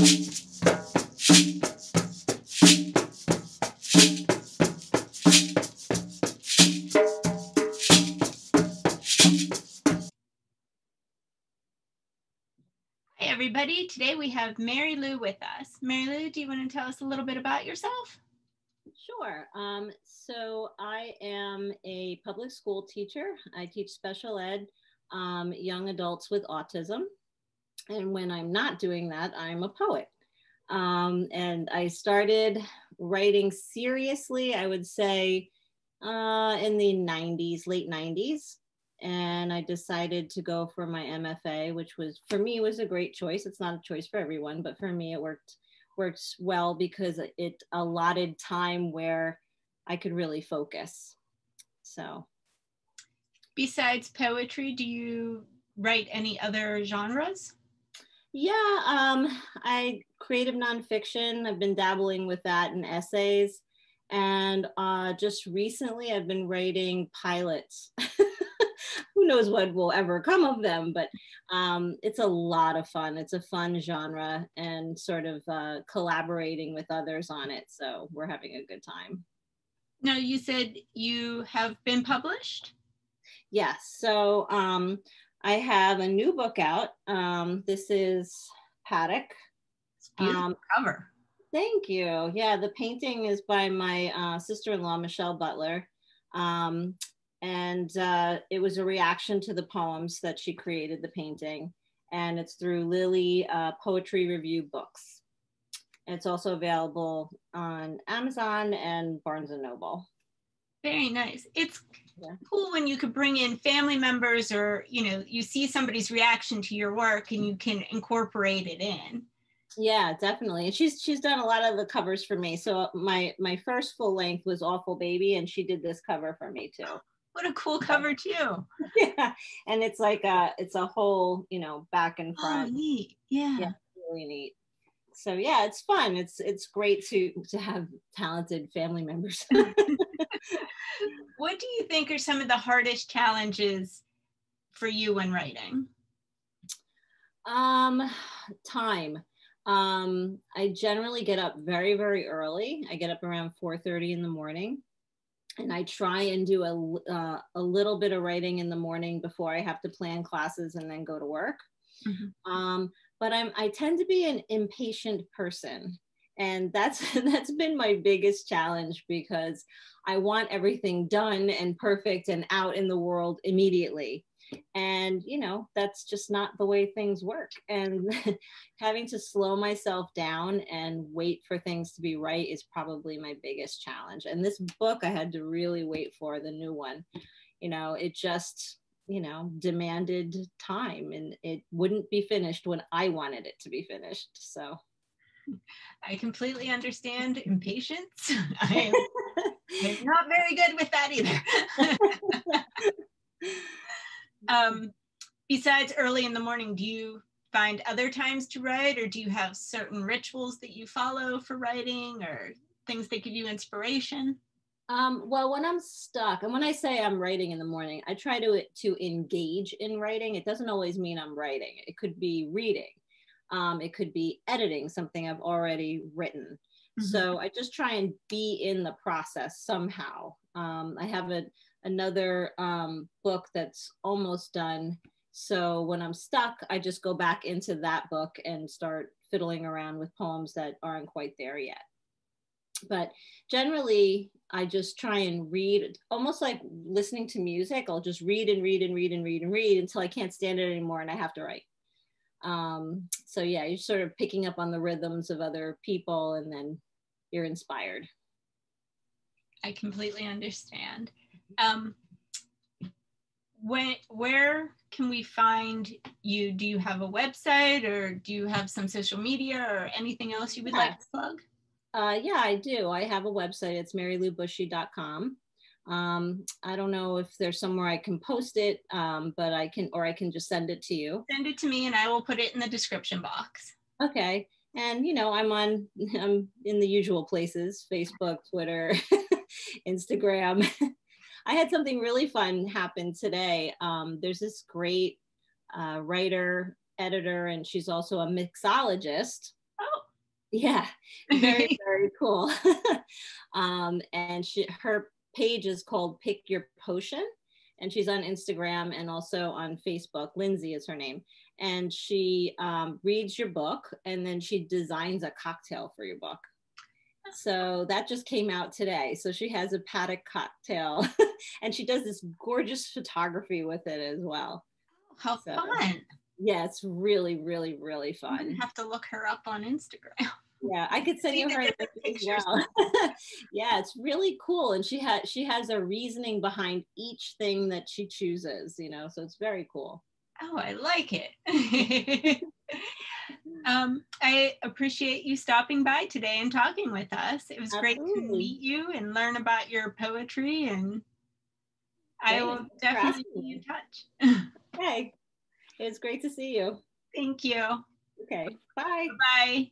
Hi, everybody. Today we have Mary Lou with us. Mary Lou, do you want to tell us a little bit about yourself? Sure. So I am a public school teacher. I teach special ed, young adults with autism. And when I'm not doing that, I'm a poet. And I started writing seriously, I would say, in the 90s, late 90s. And I decided to go for my MFA, which was, for me, was a great choice. It's not a choice for everyone, but for me, it works well because it allotted time where I could really focus. So. Besides poetry, do you write any other genres? Yeah, I creative nonfiction. I've been dabbling with that in essays. And just recently I've been writing pilots. Who knows what will ever come of them, but it's a lot of fun. It's a fun genre and sort of collaborating with others on it. So we're having a good time. Now, you said you have been published? Yes. So I have a new book out. This is Paddock. It's a beautiful cover. Thank you. Yeah, the painting is by my sister-in-law, Michelle Butler. And it was a reaction to the poems that she created, the painting. And it's through Lily Poetry Review Books. It's also available on Amazon and Barnes & Noble. Very nice. It's cool when you could bring in family members or, you see somebody's reaction to your work and you can incorporate it in. Yeah, definitely. And she's done a lot of the covers for me. So my first full length was Awful Baby, and she did this cover for me too. What a cool cover too. Yeah, and it's like it's a whole, back and front. Oh, neat. Yeah. Yeah, really neat. So yeah, it's fun. It's great to have talented family members. What do you think are some of the hardest challenges for you when writing? Time. I generally get up very, very early. I get up around 4:30 in the morning, and I try and do a little bit of writing in the morning before I have to plan classes and then go to work. Mm-hmm. But I tend to be an impatient person. And that's been my biggest challenge because I want everything done and perfect and out in the world immediately. And, that's just not the way things work. And having to slow myself down and wait for things to be right is probably my biggest challenge. And this book I had to really wait for, the new one. It just, demanded time, and it wouldn't be finished when I wanted it to be finished. So. I completely understand impatience. I'm not very good with that either. Besides early in the morning, do you find other times to write, or do you have certain rituals that you follow for writing or things that give you inspiration? Well, when I'm stuck, and when I say I'm writing in the morning, I try to engage in writing. It doesn't always mean I'm writing. It could be reading. It could be editing something I've already written. Mm-hmm. So I just try and be in the process somehow. I have another book that's almost done. So when I'm stuck, I just go back into that book and start fiddling around with poems that aren't quite there yet. But generally, I just try and read, almost like listening to music. I'll just read and read and read and read and read until I can't stand it anymore and I have to write. So yeah, you're sort of picking up on the rhythms of other people and then you're inspired. I completely understand. Where can we find you? Do you have a website, or do you have some social media or anything else you would like to plug? Yeah, I do. I have a website. It's MaryLouBuschi.com. I don't know if there's somewhere I can post it, but I can just send it to you. Send it to me and I will put it in the description box. Okay. And, I'm in the usual places, Facebook, Twitter, Instagram. I had something really fun happen today. There's this great writer, editor, and she's also a mixologist. Oh. Yeah, very, very cool. And her page is called Pick Your Potion, and she's on Instagram and also on Facebook. Lindsay is her name. And she reads your book, and then she designs a cocktail for your book. So that just came out today. So she has a paddock cocktail and she does this gorgeous photography with it as well. Oh, how fun. Yeah, it's really, really, really fun. I'm gonna have to look her up on Instagram. Yeah, I could send you her pictures. Well. Yeah, it's really cool. And she has a reasoning behind each thing that she chooses, you know, so it's very cool. Oh, I like it. I appreciate you stopping by today and talking with us. It was Absolutely. Great to meet you and learn about your poetry, and I will definitely be in touch. Okay. It was great to see you. Thank you. Okay. Bye. Bye.